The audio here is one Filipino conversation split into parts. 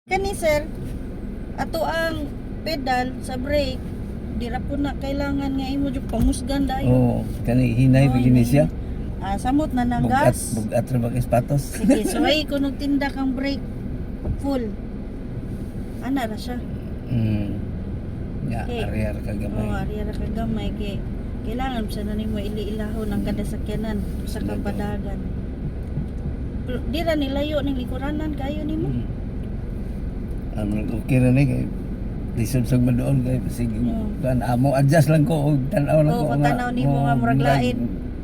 Kani sir, ato ang pedal sa brake, dira po na kailangan nga imo jud pamusgan dayo. Oo, kani hinay Oo, begini siya. Samot na ng Bugat, gas. bugat ra bag espatos. Sige, so ay kunog tinda kang brake full. Ana ra siya. Ya, Okay. area ka gamay. Ari ra ka gamay kay kailangan sa na nimo ili-ilahon ang kada sakyanan sa kabadagan. Pero dira nilayo ning likuranan kayo nimo. Okay ra ni kay lisod sa madoon kay sige kan amo adjust lang ko og tan-aw lang Oo, ko tanaw nimo nga murag lain.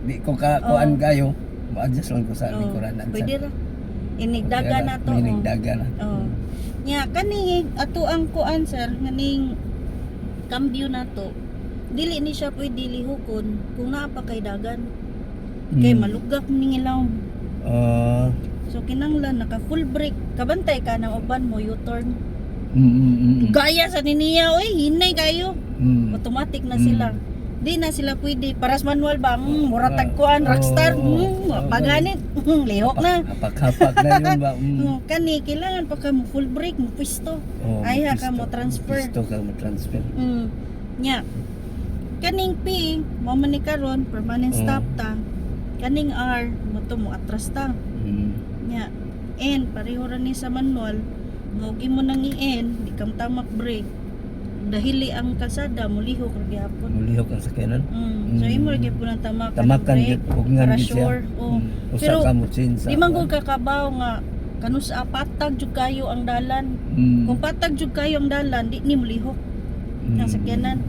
Di ko ka kuan kayo. Mo-adjust lang ko sa likuranan. Pwede ra. Inigdaga na to. Inigdaga na. Oh. Nya kani ato ang kuan sir nganing kambyo na to. Dili ni siya pwede lihukon kung naa pa kay dagan. Kay malugak ning ilaw. So kinanglan naka full brake. Kabantay ka na uban mo U-turn. Gaya sa niniya oy, hinay kayo. Automatic na sila. Di na sila pwede paras manual ba mura tagkuan rockstar paganit lihok na Hapak-hapak na yun ba? kani kailangan pa ka mo full brake mo pwesto ay ha ka mo transfer Pisto ka mo transfer. nya kaning P mo man ni karon permanent stop ta kaning R mo to mo atras ta nya N pareho ra ni sa manual ngogi mo nang i-N di kam tamak brake dahili ang kalsada mulihok ra gyapon. Mulihok ang sakyanan. So imo ra gyapon ang tamakan. Tamakan gyud ug nga para siya. sure. Usa Pero ka mo sinsa. di man gud kakabaw nga kanus patag jud kayo ang dalan. Kung patag jud kayo ang dalan di ni mulihok ang sakyanan.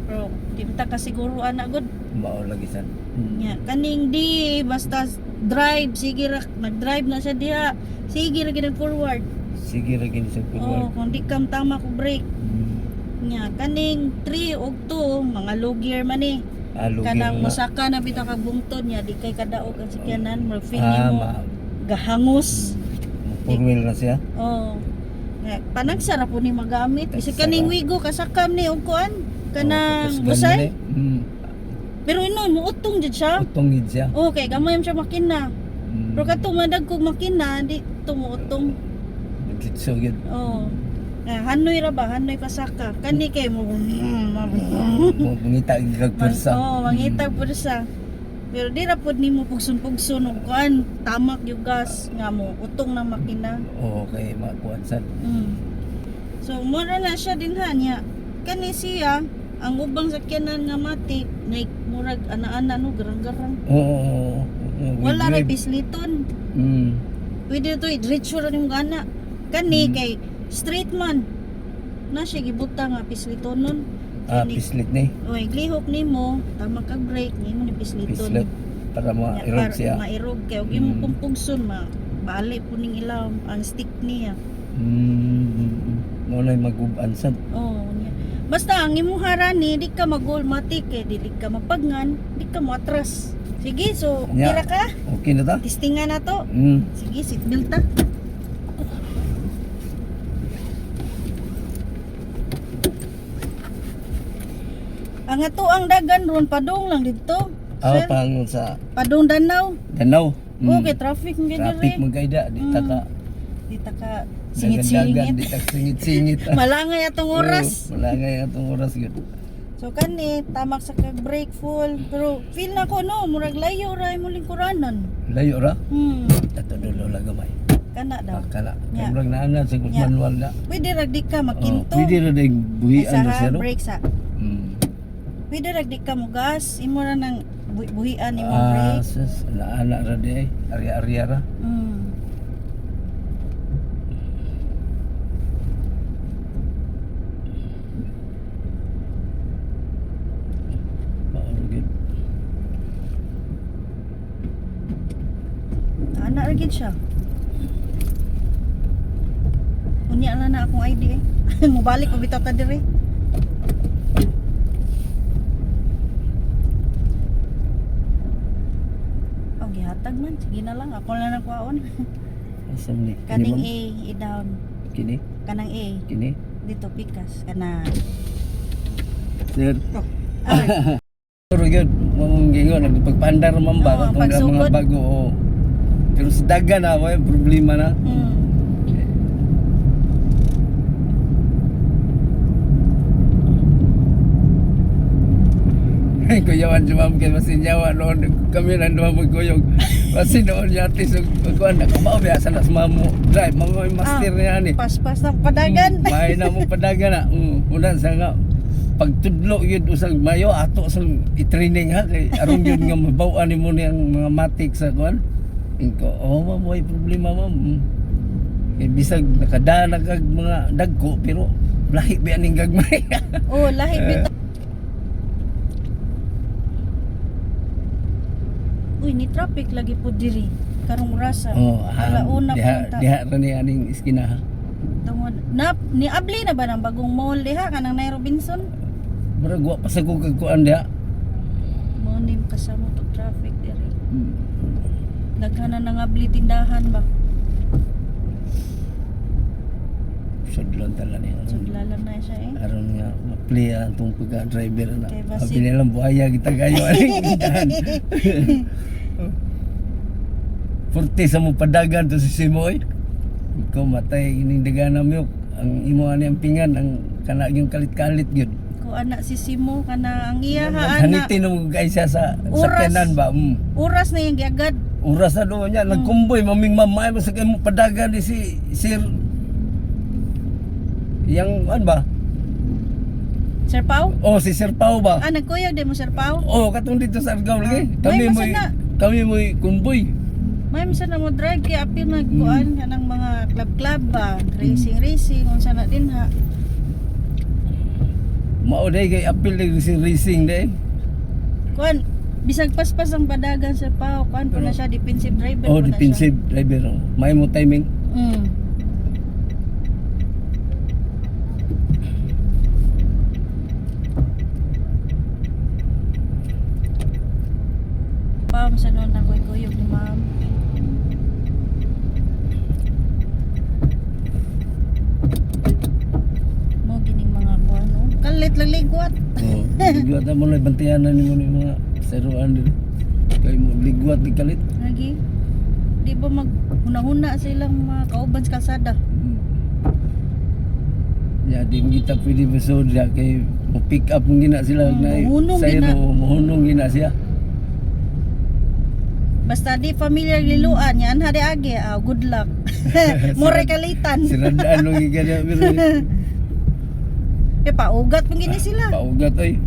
Pero di ta kasiguruan na gud. Mao lagi san. Nya kaning di basta drive sige ra nag-drive na siya diha. Sige ra gid forward. Sige ra gini sa forward. Kung di kam tama ko brake. Nya kaning 3 ug 2 mga low gear man ni kanang musaka na bitaw kag bungtod nya di kay kadaog ang sakyanan mo feel nimo gahangos four wheel na siya. Nga panagsara po ni magamit kasi kaning wigo kasakam ni og kuan kanang busay pero inon muutong jud siya Utong siya. kay gamay man siya makina pero kadto madag kog makina di tumuutong Magitso gyud. Hanoy ra ba? Hanoy pasaka. Kani kay mo mangita gig pursa. mangita pursa. Pero di ra pud nimo pugson-pugson og kuan, tamak yung gas nga mo utong na makina. Okay, makuan sad. So mura na siya din niya. Kani siya ang ubang sakyanan nga matik, like murag ana-ana no garang-garang. Wala ra pisliton. Pwede to diretso ra ning gana. Kani kay straight man na siya gibuta nga pisliton nun Pislit ni. Iglihok nimo tama kag brake nimo ni pisliton Pislit para ma-irog siya. mairog kay og imo pumpugson bali po ning ilaw ang stick niya Mo na mag-uban sad. niya. Basta ang imo harani di ka mag-automatic dili ka mapagngan di ka mo atras sige so tira ka Okay na ta? testingan na to sige seatbelt ta. Ang ato ang dagan ron padong lang dito. Sir, Pang sa padong Danau. Danau. Okay, traffic mo Traffic gid mo gayda di ta ka Di ta ka dagan-dagan, singit-singit. di ta singit-singit. Malangay atong oras. Wala nga atong oras gyud. So kani tamak sa kag brake full. Pero feel na ko no, murag layo ra imong lingkuranan. Layo ra. Hmm. Ato dulo la gamay. Kana daw. Kala. Yeah. Murag naana sa Yeah. manual na. Pwede ra di ka makinto. Pwede ra ding buhian Sa na siya no. brake sa. Pwede ra di ka mo gas, imo ra nang buhian imong brake. Sus, naana ra di ay. Ari-ari ra. Ana ra gid siya. Unya na akong ID Mubalik ko bitaw ta diri. Gihatag man, sige na lang ako na nagkuhaon. Asam ni. Kaning A, i-down. Kini. Kanang A, Kini. dito pikas. Kana. Sir. Ay, Pero yun, mong gingon, nagpagpandar man ba? Oo, Katong pagsugod. mga bago. Pero sa dagan na, problema na. hmm. kuyawan si ma'am kay masinyawa noon kami nanduha magkuyog. Kasi noon yati so kuan na kamao biya sa mamo drive mamo master niya ni. Paspas ng padagan. May na mo padagan na. Unan sa nga pagtudlo yun usag mayo ato sa i-training ha kay aron yun nga mabaw-an nimo niyang mga matik sa kuan. Inko, ma'am, may problema ma'am. Eh bisag nakadana kag mga dagko pero lahi ba ning gagmay. Oh, lahi bitaw. Uy, ni traffic lagi po diri. Karong rasa. Oh, Alauna diha punta. diha ra ni aning iskina ha. Tungod. Ni abli na ba ng bagong mall diha kanang Nay Robinson? Murag wa pa sa kog kuan diha. Mo nim kasama to traffic diri. Daghan na abli tindahan ba? Sudlon tala ni. Suglalan na siya eh. Aron nga ma-play ang tong pagka-driver na. Kay Basig. Abi nilang buhaya kita kayo aning tindahan. Forte sa mo padagan to si Simoy. Ikaw matay ining dagan na milk. Ang imo ani ang pingan ang kana yung kalit-kalit gyud. Ko anak si Simo kana ang iya ha anak. Hanitin mo guys sa Oras. sakyanan ba. Oras na yung giagad. Oras na doon niya, nagkumboy, maming mamay, masakay mo padagan ni si Sir. Yang, ano ba? Sir Pau? Oh, si Sir Pao ba? Ah, nagkuyog din mo Sir Pau? Oh, katong dito sa Argao lagi. May masana. Kami mo kumboy. May misa na mo drive kaya apil nagkuan kanang mga club-club ba, racing unsa na din ha. Mao day kay apil day si racing day. Kuan bisag paspas ang padagan Sir Pau, kuan po na siya defensive driver Oh, po na defensive driver. May mo timing. siya. Pam sa noon na kuyog ni ma'am. Mo gining mga kuan no. Kalit lang ligwat. Oh, ligwat mo na bantayan na nimo ni mga seruan din. Kay mo ligwat di kalit. Lagi. Di ba mag huna-huna silang mga kauban sa kalsada? Ya di mo kita pwede besod ya kay mo pick up mo gina sila na Mahunong sayro, gina. mahunong gina siya. Basta di familiar liluan yan, hadi agi, good luck. More kalitan. Sirandaan nung igana pero E paugat pong gini sila. paugat ay.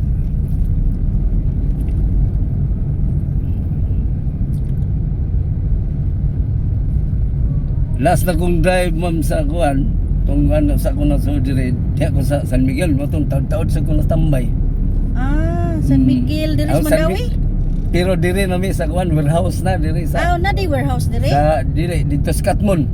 Last na kong drive ma'am sa kuan, tong ano sa kuno sa dire, diha ko sa San Miguel, mo tong taon-taon sa kuno tambay. Ah, San Miguel diri sa Oh, San Mandawi. Pero dire nami sa kuan warehouse na dire sa Na di warehouse diri. sa dire dito sa Katmon.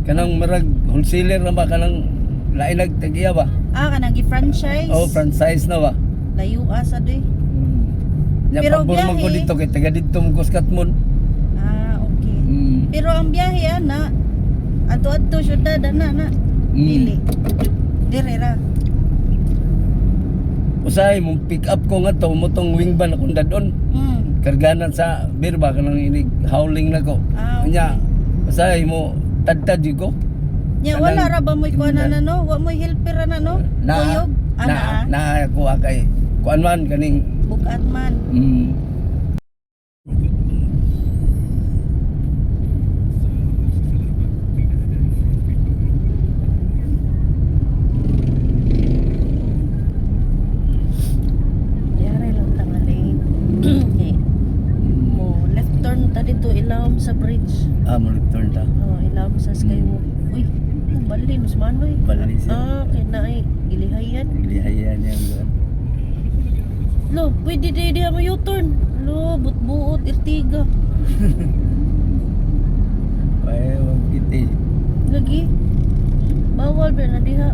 Kanang marag wholesaler na ba kanang lain nagtagiya ba? Kanang gi-franchise. Oh, franchise na ba? Layo asa doy. Nya Pero pabor man ko biyahe- dito kay taga dito mo ko sa Katmon. Okay. Pero ang biyahe ana adto syudad na. Dili. Dire ra. Usahay mo pick up ko nga to mo tong wing van akong dadon. Karganan sa birba kanang inig howling na ko. Okay. Nya usahay mo tad-tad yun ko. Nya wala ra ba mo'y kuan na no? Wa mo'y helper na no? Kuyog. Na ako kay kuan man kaning Bukat man. Yare lang tangaling. Okay. Mo left turn ta dito ilawom sa bridge. mo return ta. Oh, ilawom sa skywalk. Uy, bali mas manoy. Bali siya. Kay naay gilihayan. Lihayan yan doon. Lo, pwede di mo U-turn. Lo, buot-buot Ertiga. Ay, wag kiti. Lagi. Bawal ba na diha?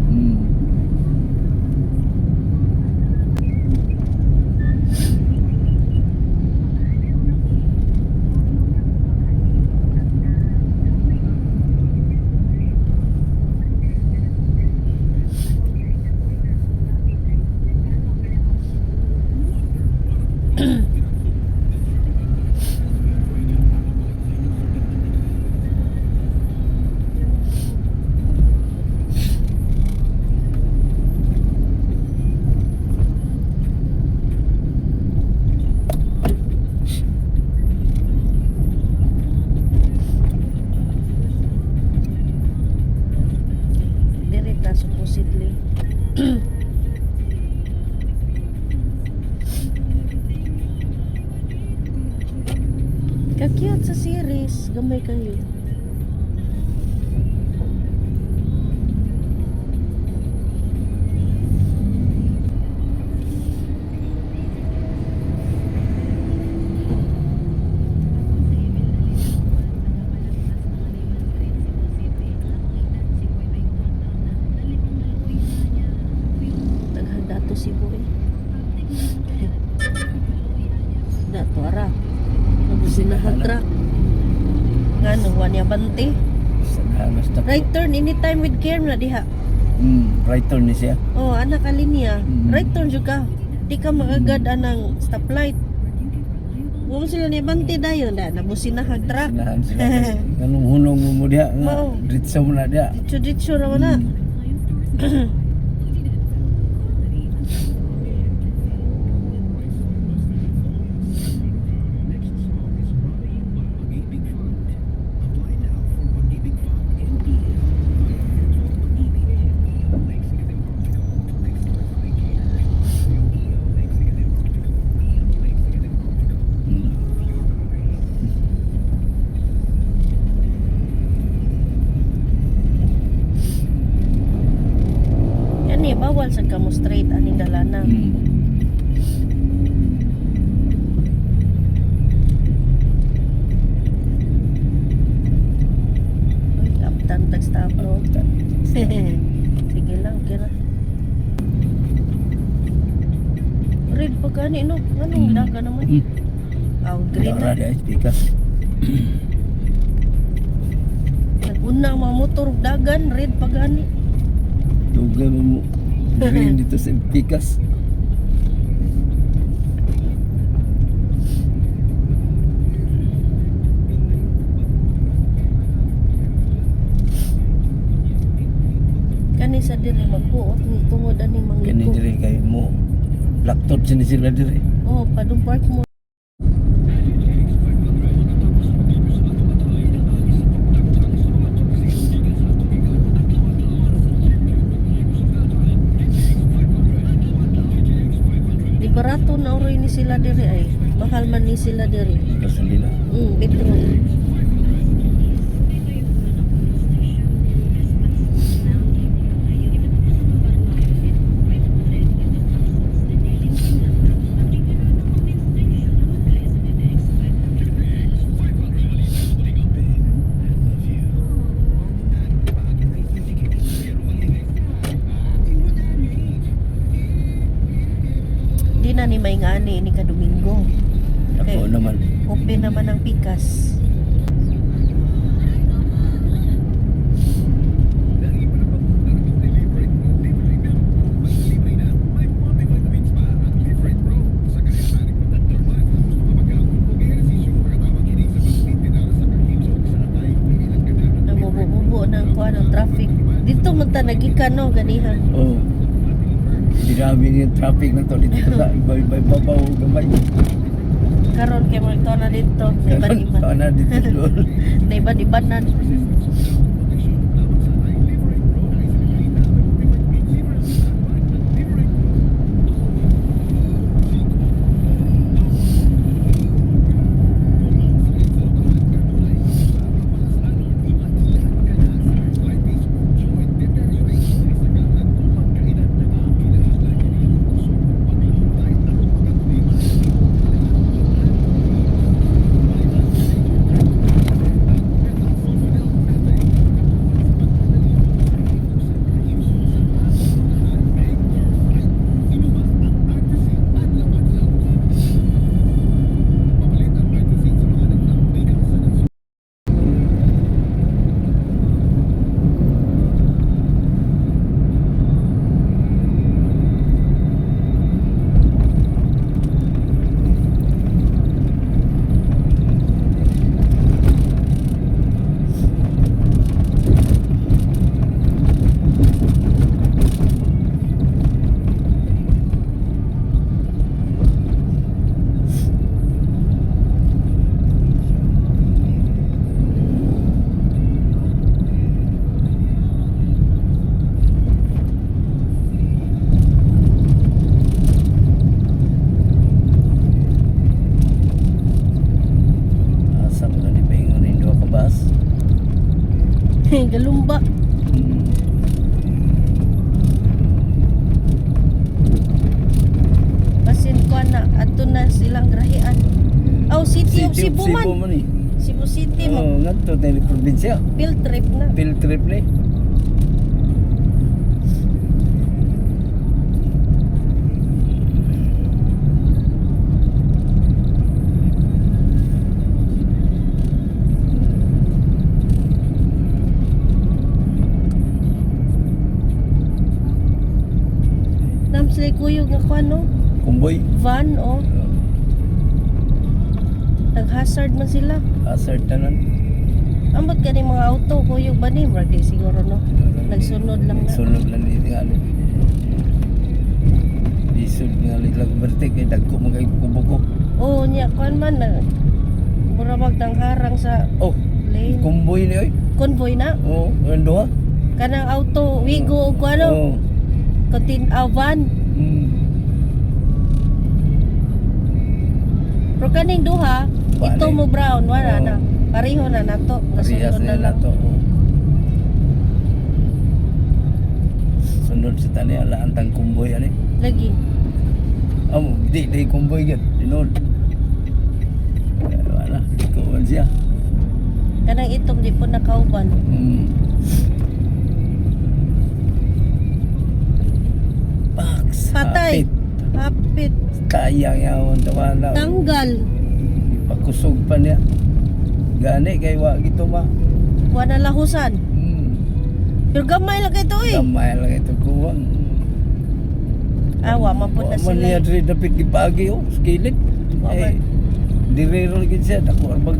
supposedly. Kakiyat sa series, gamay kayo. Dato si boy. Dato ara. Nabusinahag nga nung wanya bante. Sanahan na Right turn anytime with care na diha. Right turn ni siya. Oh, anak ka linya. Mm. Right turn juga. Di ka maagad anang stoplight. Kung sila ni bante dayon na nabusinahag truck. Sanahan sila. Ganong hunong mo diha nga. Mao. Ditsa mo na diha. Ditso ra na. Yan bawal sa kamo straight aning dalana. Uy, kaptan tag-stop no. Sige lang, kira. Red pa gani no. Anong daga naman? Aw, green Wala na. di ay speaker. Nag-una ang mga motor dagan, red pa gani. Dugay mo green dito sa Pikas. Kani sa diri magbuot ni tungod ani Kani mangliko. diri kay mo. Laptop sini sila diri. Oh, padung park mo. Di barato na oro ni sila diri ay. Mahal man ni sila diri. Kasi nila. Petro. Di na ni may ngani ni kadomingo. Ako naman. Open naman ang pikas. Namubububo ng kuan ang traffic. Dito man ta nagikan no ganihan. Oh. Dinami yung traffic na to dito sa ibay babaw gamay. Karon kay mo ito na dito. Naiban-iban. Ano dito doon. Naiban-ibanan. Galumba. Hmm. Basin ko na ato na silang grahian. Oh, City of City of Cebu Cebu man. man eh. Cebu City mo. Oo, ngadto tayo ni probinsya. Field trip na. Field trip ni. Nam sila kuyog nga kuan no. Kumboy. Van oh. Nag-hazard man sila. Hazard tanan. Ambot ka ni mga auto kuyog ba ni? Murag di siguro no. Nagsunod lang na. Sunod lang ni tingali. Lisod nga lilag berte kay dagko magay kubo. Oh, nya kuan man na. Mura magdang harang sa Oh, lane. kumboy ni oy. Convoy na. Oh, ando ha. Kanang auto Wigo o kuano. Oh. Katin van. Pero kaning duha, Wala ito eh. mo brown, wala Oo. na. Pareho na nato. Parehas Nasunod na na lang. to. Oh. Sunod sa tani ala antang kumboy ani. Lagi. Amo di kumboy gid. Dinod. Wala, ko man siya. Kanang itom di po nakauban. Pax. Patay. hapit. Hapit. Kayang yawon tawala. Tanggal. Ipakusog pa niya. Gani kay wa gito ba. Wala lahusan. Pero gamay lang ito eh. Gamay lang ito kuwang. Awa, mapun na Man sila. niya diri dapit gipagi oh, skillet. Wa Eh, direro gid siya dako arbag.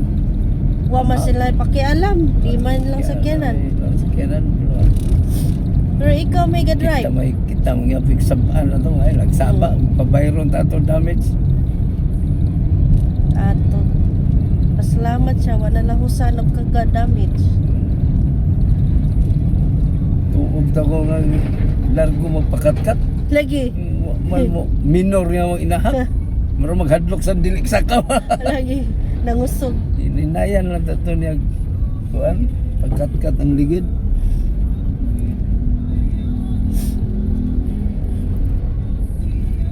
Wa man sila pakialam. Di man lang sakyanan. Sakyanan. Pero ikaw may Kita ga-drive. may kita mo nga fix sabaan na to ay nagsaba pabayron ta to damage. Ato. Pasalamat siya. Wala lahusan o kaga-damage. Tuog ta ko nga largo magpakatkat. Lagi. Man mo minor nga mong inahak. Maro maghadlok sa dilik sa kawa. Lagi. Nangusog. Ininayan lang ta to niya kuan pagkatkat ang ligid.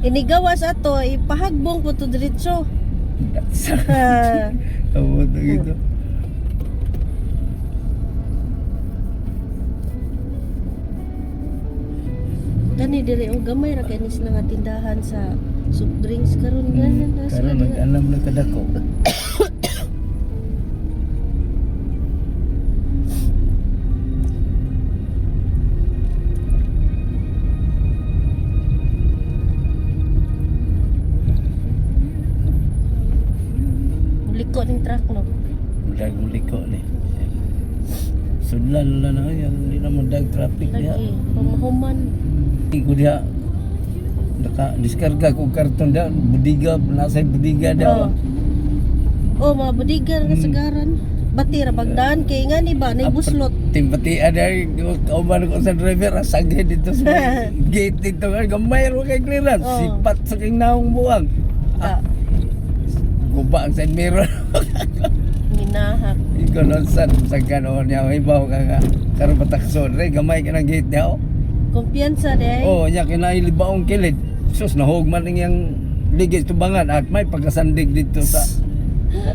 Inigawas ato. Ipahagbong po to diretso. Sa Ha. tawod na gito. Kani dire og gamay ra kay ni sila nga tindahan sa soft drinks karon ganan na sila. Karon nag-alam na kadako. Liko ning truck no. Dag liko ni. Sudlan na na yan, hindi naman dag traffic niya. Lagi pamahuman. Hindi ko diya naka-diskarga ko karton diya, budiga, nasa budiga diya. Oh, mga bodyguard nga sagaran. Bati ra bagdaan kay nga ni ba nay buslot. Timpati ada kauban ko sa driver asagay dito sa may gate dito nga gamay ro kay clearance. Oh. Sipat sa king naong buwang. Ah, Guba ang side mirror. minahak. Ikaw nun sa ganoon niya, ibaw ka nga. Karoon patakson, re, gamay ka ng gate niya, oh. Kumpiyansa day. Oh, niya kinailibaong kilid. Sus, nahugman ng yung ligis tubangan at may pagkasandig dito sa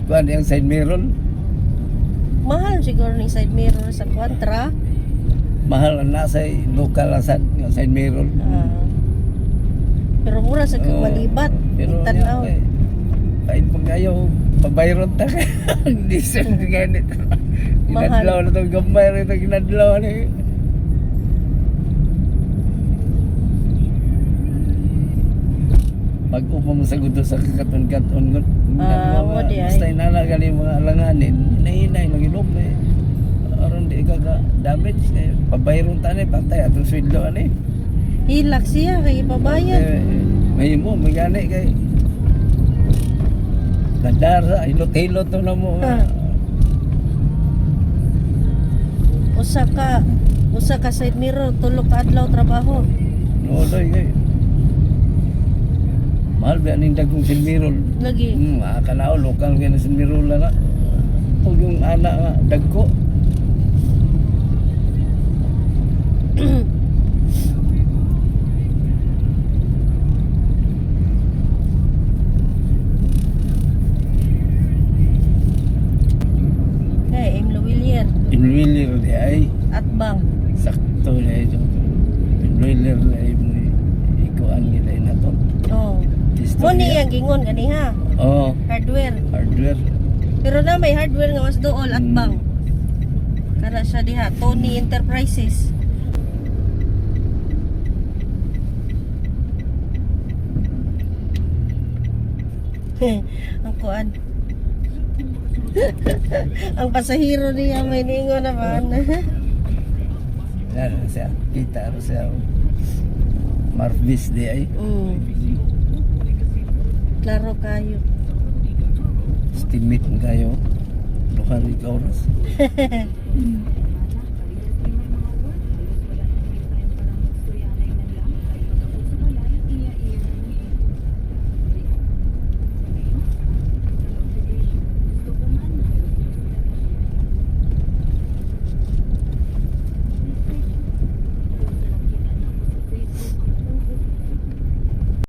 kuan yung side mirror. Mahal siguro ni side mirror sa kontra. Mahal ang nasa local ang side mirror. Ah. Pero mura sa Oh, kagwalibat. pero Tanaw. niya, kahit pag ayaw, pabayron ta ka. Hindi siya ganit. Mahal. Ginadlaw na itong gamay rin itong ginadlaw na yun. Pag-upa mo sa gusto sa kakaton-katon ko. Mo di ay. Basta inalaga ni mga alanganin. Nahinay, mag-inom eh. Aron di ka damage eh. Pabayron ta ni patay atong swidlo ani. Hilak siya kay ipabayad. May mo, may gani kay Gandara, hilot-hilot to na mo. Ah. Usa ka side mirror tulok ka adlaw trabaho. Nodoy kay. Mahal ba ning dagkong silmirol? Lagi. Kanao lokal kay na silmirol na. Ug yung ana nga dagko. Hey, Emlo Villier. Inwiller di ay At bang. sakto na ito. Inwiller na mo ikuan nila na to. Oh. Muni yang gingon gani ha. Oh, Hardware. hardware. Pero na may hardware nga mas dool at bang. Kara siya diha, Tony Enterprises. Ang kuan. Ang pasahero niya may ningo naman. Yan siya. Kita ro siya. Marvis di ay. Klaro kayo. Estimate kayo. Lokal ikaw oras.